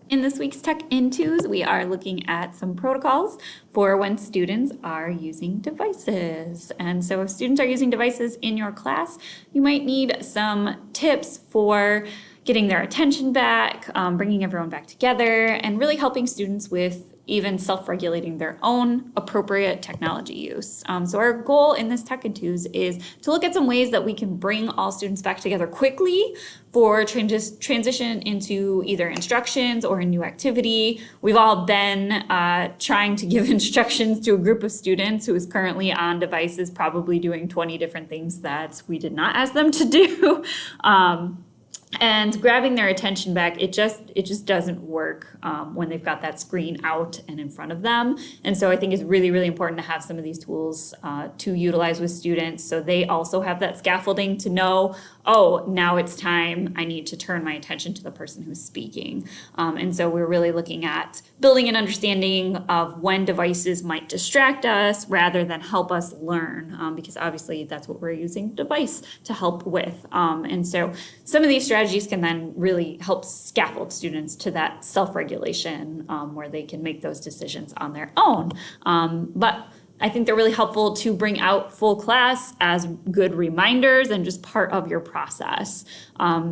In this week's Tech Intos, we are looking at some protocols for when students are using devices. And so if students are using devices in your class, you might need some tips for getting their attention back, bringing everyone back together, and really helping students with even self-regulating their own appropriate technology use. So our goal in this Tech Intos is to look at some ways that we can bring all students back together quickly for transition into either instructions or a new activity. We've all been trying to give instructions to a group of students who is currently on devices, probably doing 20 different things that we did not ask them to do. And grabbing their attention back, it just doesn't work when they've got that screen out and in front of them. And so I think it's really, really important to have some of these tools to utilize with students so they also have that scaffolding to know, oh, now it's time, I need to turn my attention to the person who's speaking. And so we're really looking at building an understanding of when devices might distract us rather than help us learn, because obviously that's what we're using the device to help with. And so some of these strategies can then really help scaffold students to that self-regulation where they can make those decisions on their own. But I think they're really helpful to bring out full class as good reminders and just part of your process.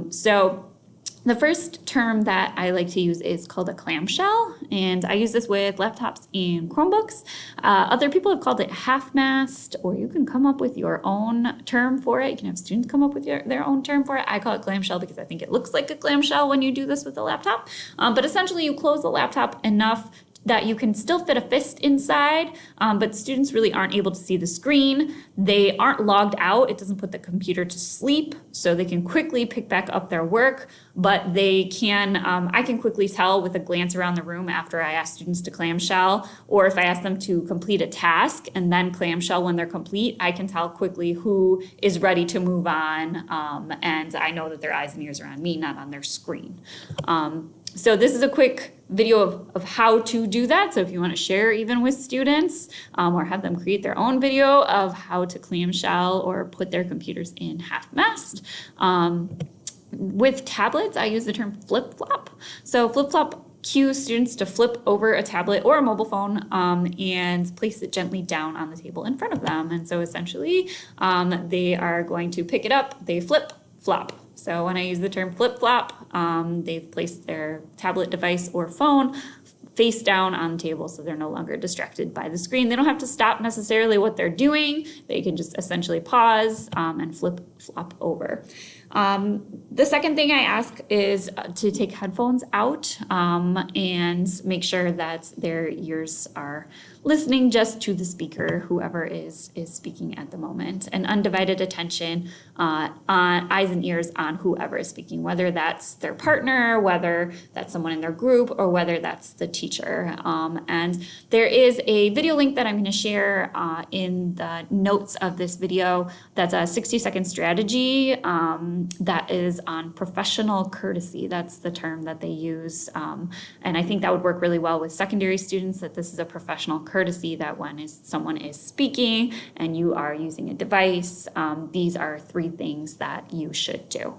So the first term that I like to use is called a clamshell, and I use this with laptops and Chromebooks. Other people have called it half-mast, or you can come up with your own term for it. You can have students come up with their own term for it. I call it clamshell because I think it looks like a clamshell when you do this with a laptop. But essentially you close the laptop enough that you can still fit a fist inside, but students really aren't able to see the screen. They aren't logged out. It doesn't put the computer to sleep, so they can quickly pick back up their work, but they can, I can quickly tell with a glance around the room after I ask students to clamshell, or if I ask them to complete a task and then clamshell when they're complete, I can tell quickly who is ready to move on, and I know that their eyes and ears are on me, not on their screen. So this is a quick video of how to do that. So if you want to share even with students or have them create their own video of how to clamshell or put their computers in half-mast. With tablets, I use the term flip-flop. So flip-flop cues students to flip over a tablet or a mobile phone and place it gently down on the table in front of them. And so essentially they are going to pick it up, they flip, flop. So when I use the term flip-flop, they've placed their tablet device or phone face down on the table so they're no longer distracted by the screen. They don't have to stop necessarily what they're doing. They can just essentially pause and flip-flop over. The second thing I ask is to take headphones out and make sure that their ears are listening just to the speaker, whoever is speaking at the moment, and undivided attention on eyes and ears on whoever is speaking, whether that's their partner, whether that's someone in their group, or whether that's the teacher. And there is a video link that I'm going to share in the notes of this video. That's a 60-second strategy that is on professional courtesy. That's the term that they use. And I think that would work really well with secondary students, that this is a professional courtesy, that when someone is speaking and you are using a device, these are 3 things that you should do.